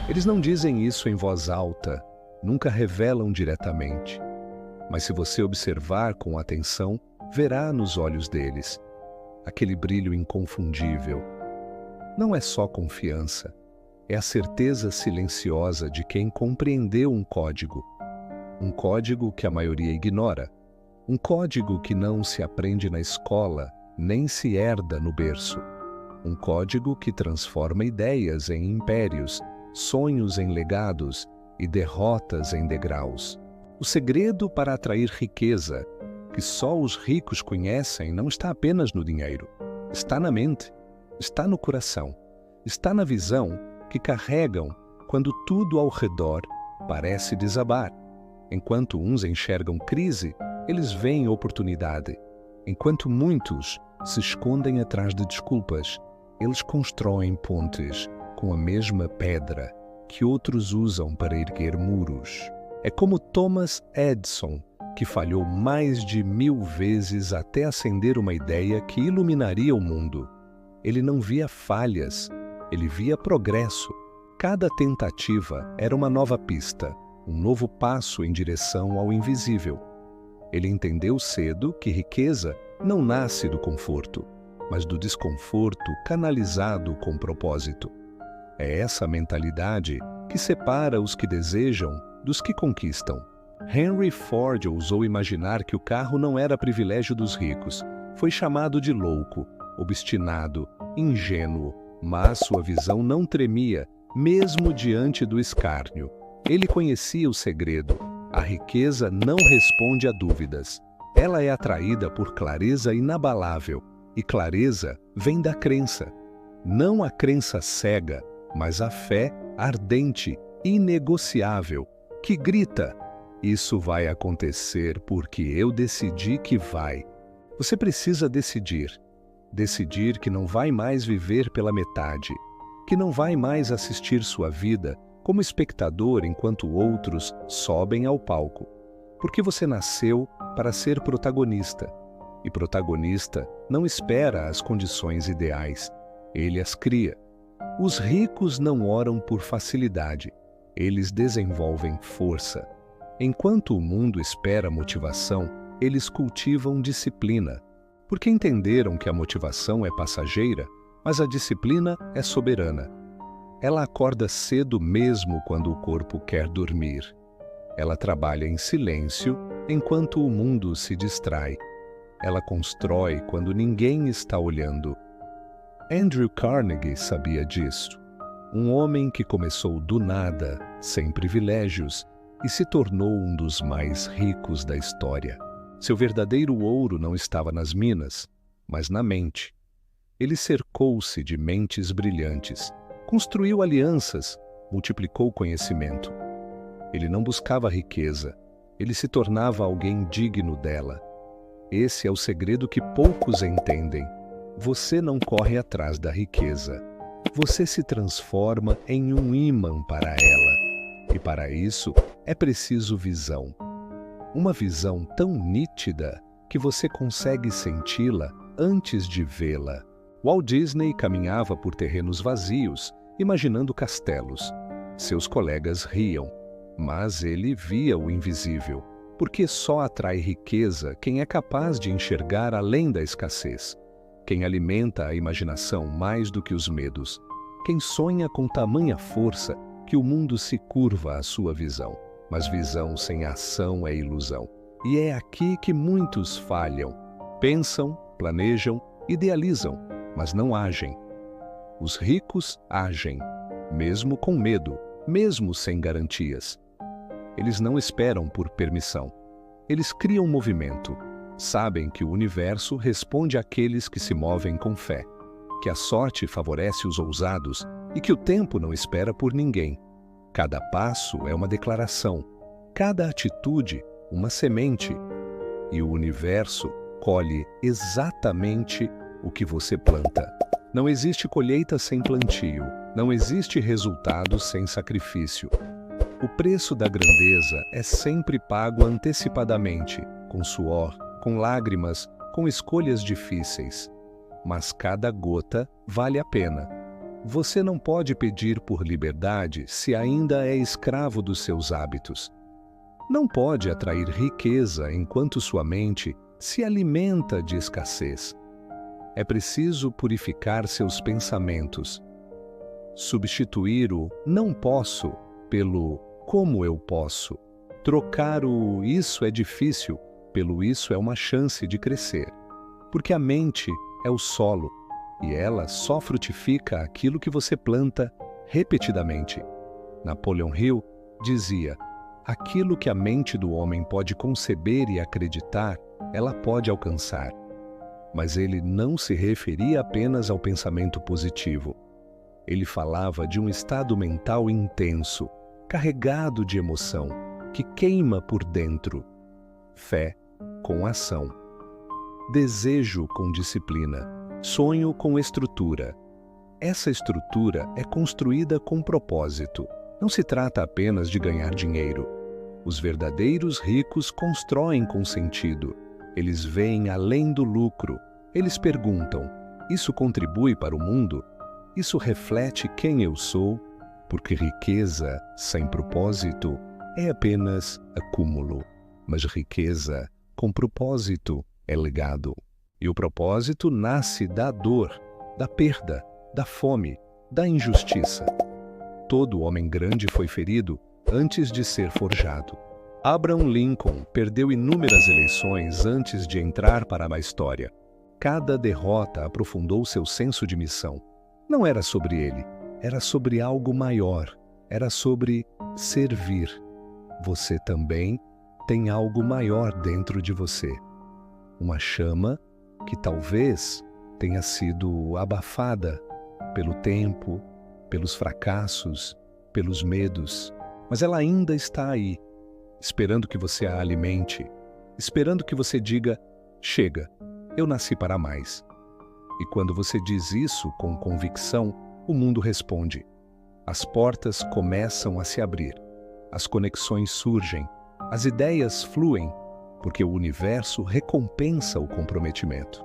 Eles não dizem isso em voz alta, nunca revelam diretamente. Mas se você observar com atenção, verá nos olhos deles aquele brilho inconfundível. Não é só confiança, é a certeza silenciosa de quem compreendeu um código que a maioria ignora, um código que não se aprende na escola, nem se herda no berço, um código que transforma ideias em impérios, sonhos em legados e derrotas em degraus. O segredo para atrair riqueza, que só os ricos conhecem, não está apenas no dinheiro. Está na mente, está no coração, está na visão que carregam quando tudo ao redor parece desabar. Enquanto uns enxergam crise, eles veem oportunidade. Enquanto muitos se escondem atrás de desculpas, eles constroem pontes com a mesma pedra que outros usam para erguer muros. É como Thomas Edison, que falhou mais de 1000 vezes até acender uma ideia que iluminaria o mundo. Ele não via falhas, ele via progresso. Cada tentativa era uma nova pista, um novo passo em direção ao invisível. Ele entendeu cedo que riqueza não nasce do conforto, mas do desconforto canalizado com propósito. É essa mentalidade que separa os que desejam dos que conquistam. Henry Ford ousou imaginar que o carro não era privilégio dos ricos. Foi chamado de louco, obstinado, ingênuo, mas sua visão não tremia, mesmo diante do escárnio. Ele conhecia o segredo. A riqueza não responde a dúvidas. Ela é atraída por clareza inabalável, e clareza vem da crença. Não a crença cega, mas a fé ardente, inegociável, que grita: isso vai acontecer porque eu decidi que vai. Você precisa decidir. Decidir que não vai mais viver pela metade, que não vai mais assistir sua vida como espectador enquanto outros sobem ao palco. Porque você nasceu para ser protagonista. E protagonista não espera as condições ideais, ele as cria. Os ricos não oram por facilidade, eles desenvolvem força. Enquanto o mundo espera motivação, eles cultivam disciplina, porque entenderam que a motivação é passageira, mas a disciplina é soberana. Ela acorda cedo mesmo quando o corpo quer dormir. Ela trabalha em silêncio enquanto o mundo se distrai. Ela constrói quando ninguém está olhando. Andrew Carnegie sabia disso. Um homem que começou do nada, sem privilégios, e se tornou um dos mais ricos da história. Seu verdadeiro ouro não estava nas minas, mas na mente. Ele cercou-se de mentes brilhantes, construiu alianças, multiplicou conhecimento. Ele não buscava riqueza, ele se tornava alguém digno dela. Esse é o segredo que poucos entendem. Você não corre atrás da riqueza. Você se transforma em um ímã para ela. E para isso é preciso visão. Uma visão tão nítida que você consegue senti-la antes de vê-la. Walt Disney caminhava por terrenos vazios, imaginando castelos. Seus colegas riam, mas ele via o invisível, porque só atrai riqueza quem é capaz de enxergar além da escassez, quem alimenta a imaginação mais do que os medos, quem sonha com tamanha força que o mundo se curva à sua visão. Mas visão sem ação é ilusão. E é aqui que muitos falham. Pensam, planejam, idealizam, mas não agem. Os ricos agem, mesmo com medo, mesmo sem garantias. Eles não esperam por permissão. Eles criam movimento. Sabem que o universo responde àqueles que se movem com fé, que a sorte favorece os ousados e que o tempo não espera por ninguém. Cada passo é uma declaração, cada atitude uma semente, e o universo colhe exatamente o que você planta. Não existe colheita sem plantio, não existe resultado sem sacrifício. O preço da grandeza é sempre pago antecipadamente, com suor, com lágrimas, com escolhas difíceis. Mas cada gota vale a pena. Você não pode pedir por liberdade se ainda é escravo dos seus hábitos. Não pode atrair riqueza enquanto sua mente se alimenta de escassez. É preciso purificar seus pensamentos. Substituir o não posso pelo como eu posso. Trocar o isso é difícil pelo isso é uma chance de crescer. Porque a mente é o solo e ela só frutifica aquilo que você planta repetidamente. Napoleon Hill dizia: aquilo que a mente do homem pode conceber e acreditar, ela pode alcançar. Mas ele não se referia apenas ao pensamento positivo. Ele falava de um estado mental intenso, carregado de emoção, que queima por dentro. Fé com ação. Desejo com disciplina. Sonho com estrutura. Essa estrutura é construída com propósito. Não se trata apenas de ganhar dinheiro. Os verdadeiros ricos constroem com sentido. Eles veem além do lucro. Eles perguntam: isso contribui para o mundo? Isso reflete quem eu sou? Porque riqueza sem propósito é apenas acúmulo. Mas riqueza com propósito é legado. E o propósito nasce da dor, da perda, da fome, da injustiça. Todo homem grande foi ferido antes de ser forjado. Abraham Lincoln perdeu inúmeras eleições antes de entrar para a história. Cada derrota aprofundou seu senso de missão. Não era sobre ele, era sobre algo maior, era sobre servir. Você também tem algo maior dentro de você. Uma chama que talvez tenha sido abafada pelo tempo, pelos fracassos, pelos medos, mas ela ainda está aí, esperando que você a alimente, esperando que você diga: chega, eu nasci para mais. E quando você diz isso com convicção, o mundo responde. As portas começam a se abrir, as conexões surgem, as ideias fluem, porque o universo recompensa o comprometimento.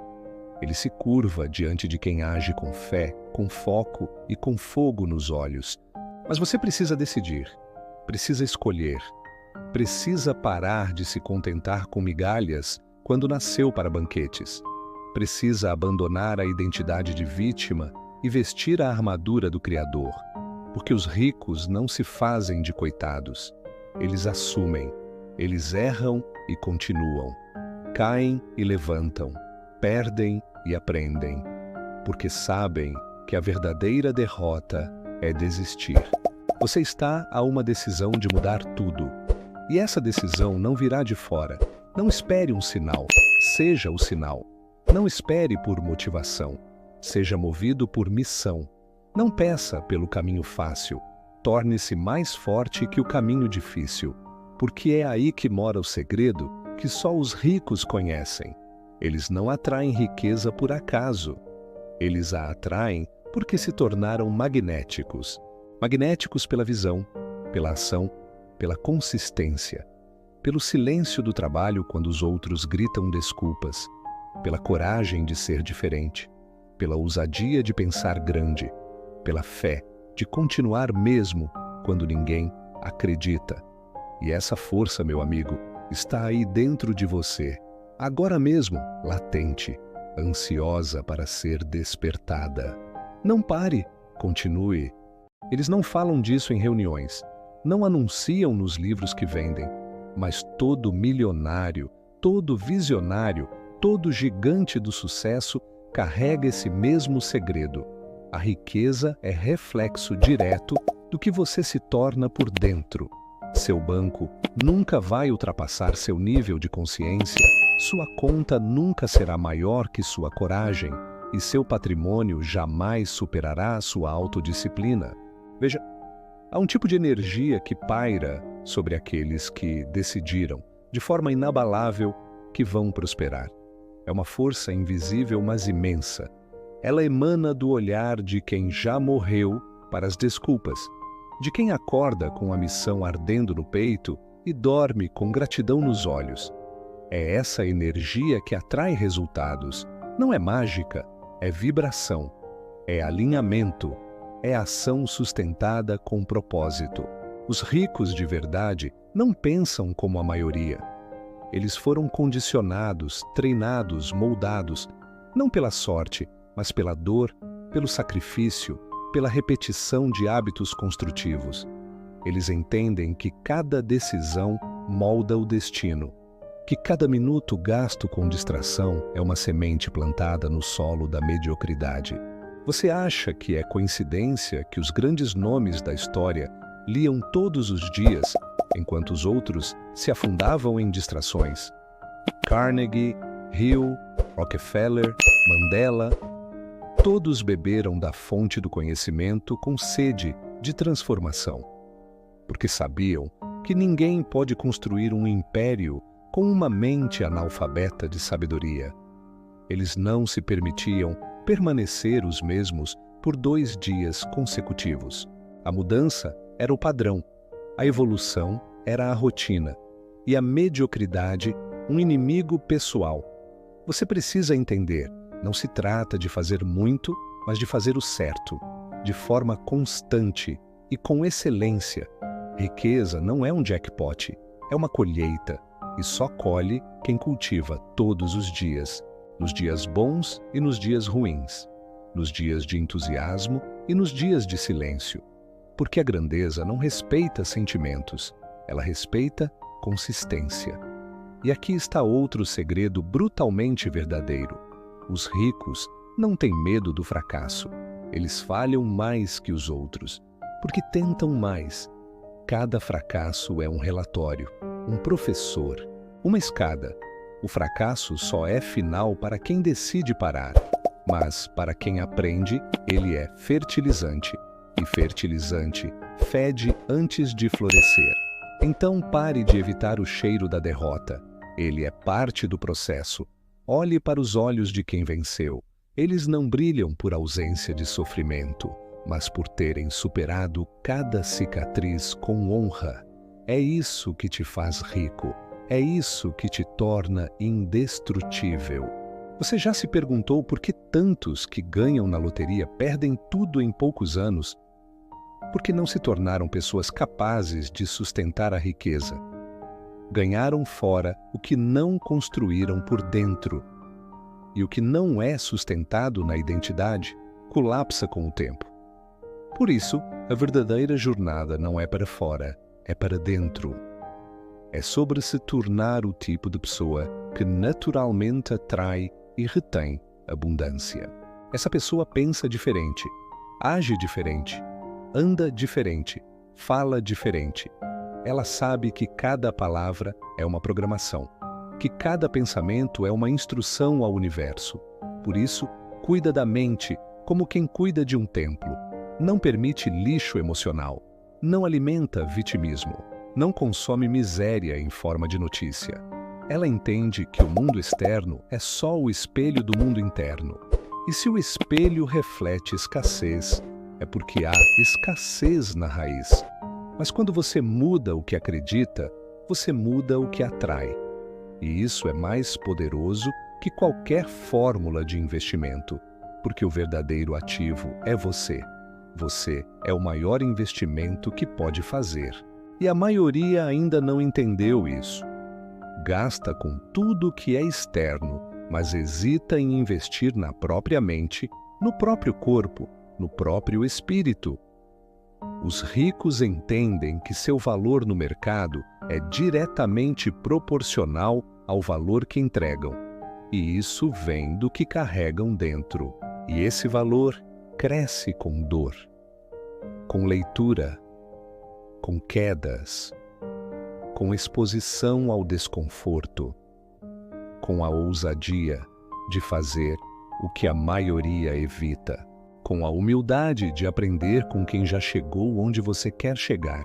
Ele se curva diante de quem age com fé, com foco e com fogo nos olhos. Mas você precisa decidir, precisa escolher, precisa parar de se contentar com migalhas quando nasceu para banquetes. Precisa abandonar a identidade de vítima e vestir a armadura do Criador, porque os ricos não se fazem de coitados. Eles assumem, eles erram e continuam, caem e levantam, perdem e aprendem, porque sabem que a verdadeira derrota é desistir. Você está a uma decisão de mudar tudo, e essa decisão não virá de fora. Não espere um sinal, seja o sinal. Não espere por motivação, seja movido por missão. Não peça pelo caminho fácil, torne-se mais forte que o caminho difícil, porque é aí que mora o segredo que só os ricos conhecem. Eles não atraem riqueza por acaso. Eles a atraem porque se tornaram magnéticos. Magnéticos pela visão, pela ação, pela consistência, pelo silêncio do trabalho quando os outros gritam desculpas, pela coragem de ser diferente, pela ousadia de pensar grande, pela fé de continuar mesmo quando ninguém acredita. E essa força, meu amigo, está aí dentro de você, agora mesmo, latente, ansiosa para ser despertada. Não pare, continue. Eles não falam disso em reuniões, não anunciam nos livros que vendem, mas todo milionário, todo visionário, todo gigante do sucesso carrega esse mesmo segredo. A riqueza é reflexo direto do que você se torna por dentro. Seu banco nunca vai ultrapassar seu nível de consciência, sua conta nunca será maior que sua coragem e seu patrimônio jamais superará a sua autodisciplina. Veja, há um tipo de energia que paira sobre aqueles que decidiram, de forma inabalável, que vão prosperar. É uma força invisível, mas imensa. Ela emana do olhar de quem já morreu para as desculpas, de quem acorda com a missão ardendo no peito e dorme com gratidão nos olhos. É essa energia que atrai resultados. Não é mágica, é vibração, é alinhamento, é ação sustentada com propósito. Os ricos de verdade não pensam como a maioria. Eles foram condicionados, treinados, moldados, não pela sorte, mas pela dor, pelo sacrifício, pela repetição de hábitos construtivos. Eles entendem que cada decisão molda o destino, que cada minuto gasto com distração é uma semente plantada no solo da mediocridade. Você acha que é coincidência que os grandes nomes da história liam todos os dias, enquanto os outros se afundavam em distrações? Carnegie, Hill, Rockefeller, Mandela, todos beberam da fonte do conhecimento com sede de transformação, porque sabiam que ninguém pode construir um império com uma mente analfabeta de sabedoria. Eles não se permitiam permanecer os mesmos por 2 dias consecutivos. A mudança era o padrão, a evolução era a rotina e a mediocridade um inimigo pessoal. Você precisa entender, não se trata de fazer muito, mas de fazer o certo, de forma constante e com excelência. Riqueza não é um jackpot, é uma colheita, e só colhe quem cultiva todos os dias, nos dias bons e nos dias ruins, nos dias de entusiasmo e nos dias de silêncio. Porque a grandeza não respeita sentimentos, ela respeita consistência. E aqui está outro segredo brutalmente verdadeiro. Os ricos não têm medo do fracasso. Eles falham mais que os outros, porque tentam mais. Cada fracasso é um relatório, um professor, uma escada. O fracasso só é final para quem decide parar, mas para quem aprende, ele é fertilizante. E fertilizante fede antes de florescer. Então pare de evitar o cheiro da derrota. Ele é parte do processo. Olhe para os olhos de quem venceu. Eles não brilham por ausência de sofrimento, mas por terem superado cada cicatriz com honra. É isso que te faz rico. É isso que te torna indestrutível. Você já se perguntou por que tantos que ganham na loteria perdem tudo em poucos anos? Porque não se tornaram pessoas capazes de sustentar a riqueza. Ganharam fora o que não construíram por dentro. E o que não é sustentado na identidade colapsa com o tempo. Por isso, a verdadeira jornada não é para fora, é para dentro. É sobre se tornar o tipo de pessoa que naturalmente atrai e retém abundância. Essa pessoa pensa diferente, age diferente, anda diferente, fala diferente. Ela sabe que cada palavra é uma programação, que cada pensamento é uma instrução ao universo. Por isso, cuida da mente como quem cuida de um templo. Não permite lixo emocional, não alimenta vitimismo, não consome miséria em forma de notícia. Ela entende que o mundo externo é só o espelho do mundo interno. E se o espelho reflete escassez, é porque há escassez na raiz. Mas quando você muda o que acredita, você muda o que atrai. E isso é mais poderoso que qualquer fórmula de investimento, porque o verdadeiro ativo é você. Você é o maior investimento que pode fazer. E a maioria ainda não entendeu isso. Gasta com tudo que é externo, mas hesita em investir na própria mente, no próprio corpo, no próprio espírito. Os ricos entendem que seu valor no mercado é diretamente proporcional ao valor que entregam. E isso vem do que carregam dentro. E esse valor cresce com dor, com leitura, com quedas, com exposição ao desconforto, com a ousadia de fazer o que a maioria evita, com a humildade de aprender com quem já chegou onde você quer chegar,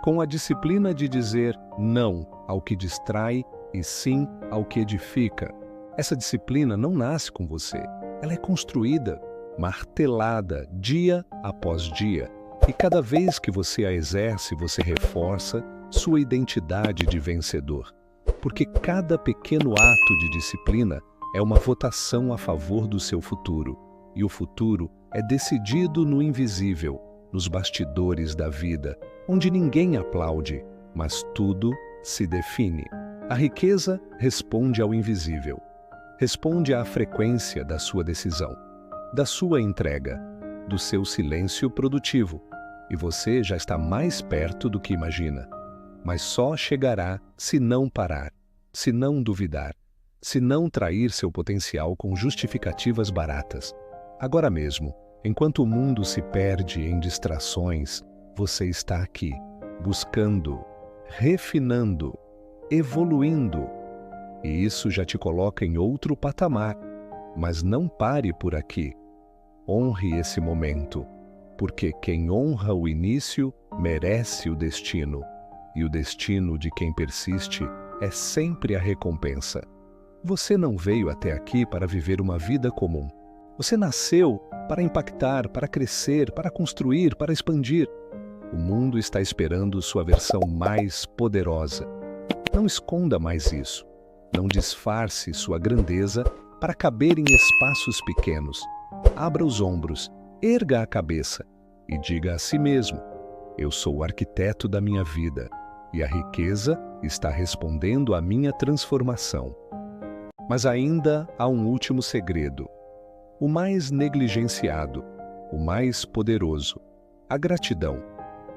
com a disciplina de dizer não ao que distrai e sim ao que edifica. Essa disciplina não nasce com você, ela é construída, martelada dia após dia, e cada vez que você a exerce, você reforça sua identidade de vencedor, porque cada pequeno ato de disciplina é uma votação a favor do seu futuro, e o futuro é decidido no invisível, nos bastidores da vida, onde ninguém aplaude, mas tudo se define. A riqueza responde ao invisível. Responde à frequência da sua decisão, da sua entrega, do seu silêncio produtivo. E você já está mais perto do que imagina. Mas só chegará se não parar, se não duvidar, se não trair seu potencial com justificativas baratas. Agora mesmo, enquanto o mundo se perde em distrações, você está aqui, buscando, refinando, evoluindo. E isso já te coloca em outro patamar. Mas não pare por aqui. Honre esse momento, porque quem honra o início merece o destino. E o destino de quem persiste é sempre a recompensa. Você não veio até aqui para viver uma vida comum. Você nasceu para impactar, para crescer, para construir, para expandir. O mundo está esperando sua versão mais poderosa. Não esconda mais isso. Não disfarce sua grandeza para caber em espaços pequenos. Abra os ombros, erga a cabeça e diga a si mesmo: eu sou o arquiteto da minha vida e a riqueza está respondendo à minha transformação. Mas ainda há um último segredo, o mais negligenciado, o mais poderoso: a gratidão.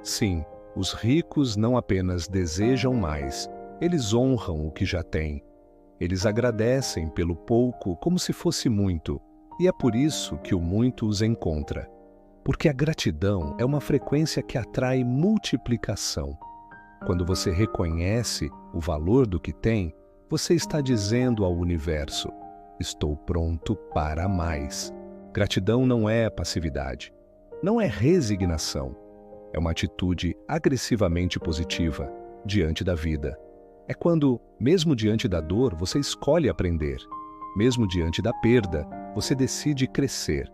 Sim, os ricos não apenas desejam mais, eles honram o que já têm. Eles agradecem pelo pouco como se fosse muito, e é por isso que o muito os encontra. Porque a gratidão é uma frequência que atrai multiplicação. Quando você reconhece o valor do que tem, você está dizendo ao universo: estou pronto para mais. Gratidão não é passividade, não é resignação. É uma atitude agressivamente positiva diante da vida. É quando, mesmo diante da dor, você escolhe aprender. Mesmo diante da perda, você decide crescer.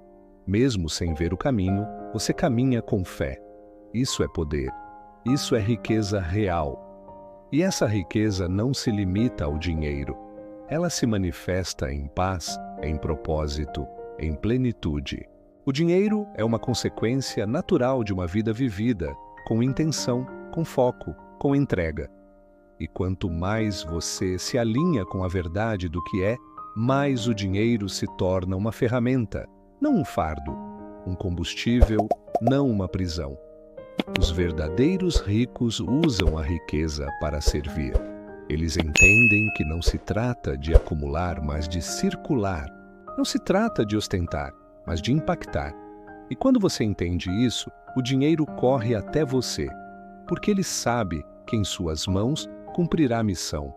Mesmo sem ver o caminho, você caminha com fé. Isso é poder. Isso é riqueza real. E essa riqueza não se limita ao dinheiro. Ela se manifesta em paz, em propósito, em plenitude. O dinheiro é uma consequência natural de uma vida vivida, com intenção, com foco, com entrega. E quanto mais você se alinha com a verdade do que é, mais o dinheiro se torna uma ferramenta, não um fardo, um combustível, não uma prisão. Os verdadeiros ricos usam a riqueza para servir. Eles entendem que não se trata de acumular, mas de circular. Não se trata de ostentar, mas de impactar. E quando você entende isso, o dinheiro corre até você, porque ele sabe que em suas mãos cumprirá a missão.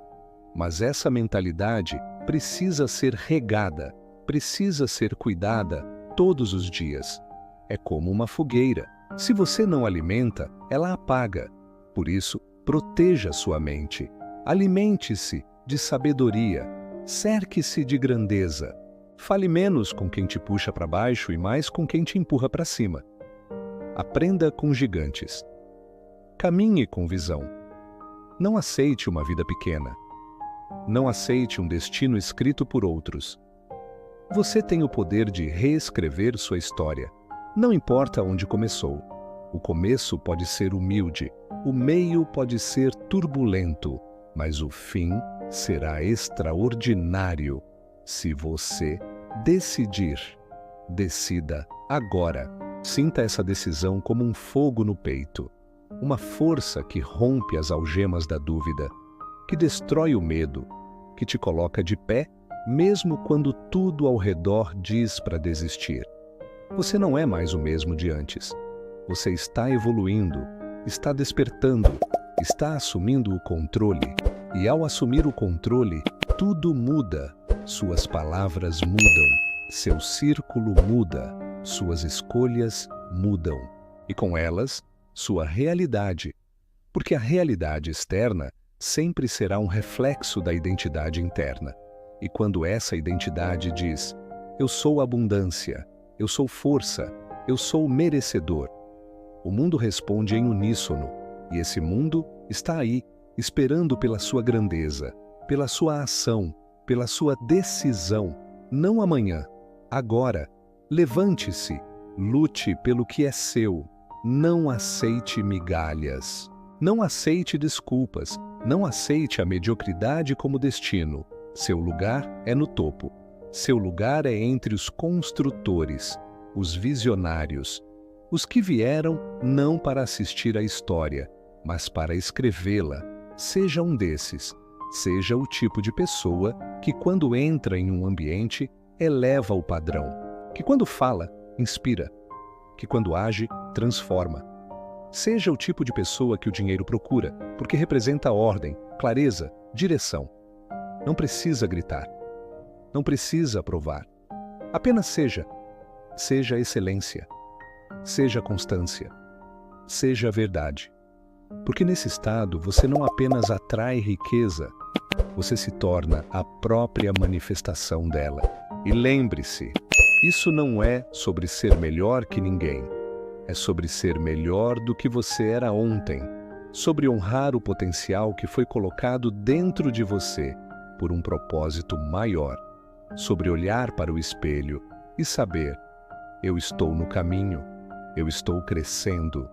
Mas essa mentalidade precisa ser regada, precisa ser cuidada todos os dias. É como uma fogueira. Se você não alimenta, ela apaga. Por isso, proteja sua mente. Alimente-se de sabedoria. Cerque-se de grandeza. Fale menos com quem te puxa para baixo e mais com quem te empurra para cima. Aprenda com gigantes. Caminhe com visão. Não aceite uma vida pequena. Não aceite um destino escrito por outros. Você tem o poder de reescrever sua história. Não importa onde começou. O começo pode ser humilde, o meio pode ser turbulento, mas o fim será extraordinário se você decidir. Decida agora. Sinta essa decisão como um fogo no peito, uma força que rompe as algemas da dúvida, que destrói o medo, que te coloca de pé, mesmo quando tudo ao redor diz para desistir. Você não é mais o mesmo de antes. Você está evoluindo, está despertando, está assumindo o controle. E ao assumir o controle, tudo muda. Suas palavras mudam, seu círculo muda, suas escolhas mudam. E com elas, sua realidade. Porque a realidade externa sempre será um reflexo da identidade interna. E quando essa identidade diz: eu sou abundância, eu sou força, eu sou merecedor, o mundo responde em uníssono, e esse mundo está aí, esperando pela sua grandeza, pela sua ação, pela sua decisão, não amanhã, agora. Levante-se, Lute pelo que é seu. Não aceite migalhas. Não aceite desculpas. Não aceite a mediocridade como destino. Seu lugar é no topo. Seu lugar é entre os construtores, os visionários, os que vieram não para assistir à história, mas para escrevê-la. Seja um desses. Seja o tipo de pessoa que, quando entra em um ambiente, eleva o padrão, que quando fala, inspira, que quando age, transforma. Seja o tipo de pessoa que o dinheiro procura, porque representa ordem, clareza, direção. Não precisa gritar. Não precisa aprovar. Apenas seja. Seja excelência. Seja constância. Seja verdade. Porque nesse estado você não apenas atrai riqueza, você se torna a própria manifestação dela. E lembre-se, isso não é sobre ser melhor que ninguém. É sobre ser melhor do que você era ontem. Sobre honrar o potencial que foi colocado dentro de você por um propósito maior. Sobre olhar para o espelho e saber: eu estou no caminho, eu estou crescendo,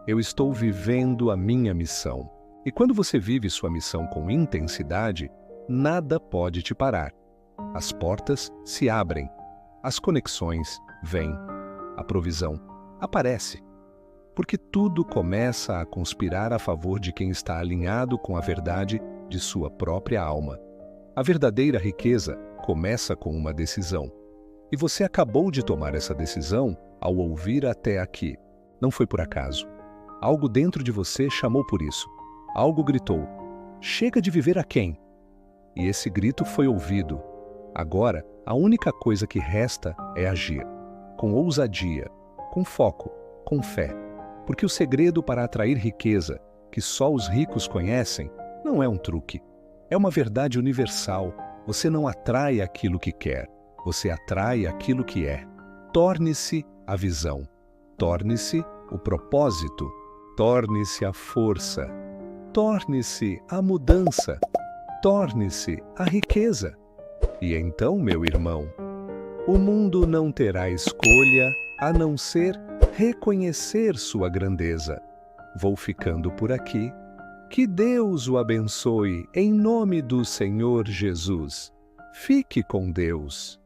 eu estou vivendo a minha missão. E quando você vive sua missão com intensidade, nada pode te parar. As portas se abrem, as conexões vêm, a provisão aparece. Porque tudo começa a conspirar a favor de quem está alinhado com a verdade de sua própria alma. A verdadeira riqueza começa com uma decisão. E você acabou de tomar essa decisão ao ouvir até aqui. Não foi por acaso. Algo dentro de você chamou por isso. Algo gritou: chega de viver aquém. E esse grito foi ouvido. Agora, a única coisa que resta é agir. Com ousadia, com foco, com fé. Porque o segredo para atrair riqueza, que só os ricos conhecem, não é um truque. É uma verdade universal. Você não atrai aquilo que quer. Você atrai aquilo que é. Torne-se a visão. Torne-se o propósito. Torne-se a força. Torne-se a mudança. Torne-se a riqueza. E então, meu irmão, o mundo não terá escolha a não ser reconhecer sua grandeza. Vou ficando por aqui. Que Deus o abençoe em nome do Senhor Jesus. Fique com Deus.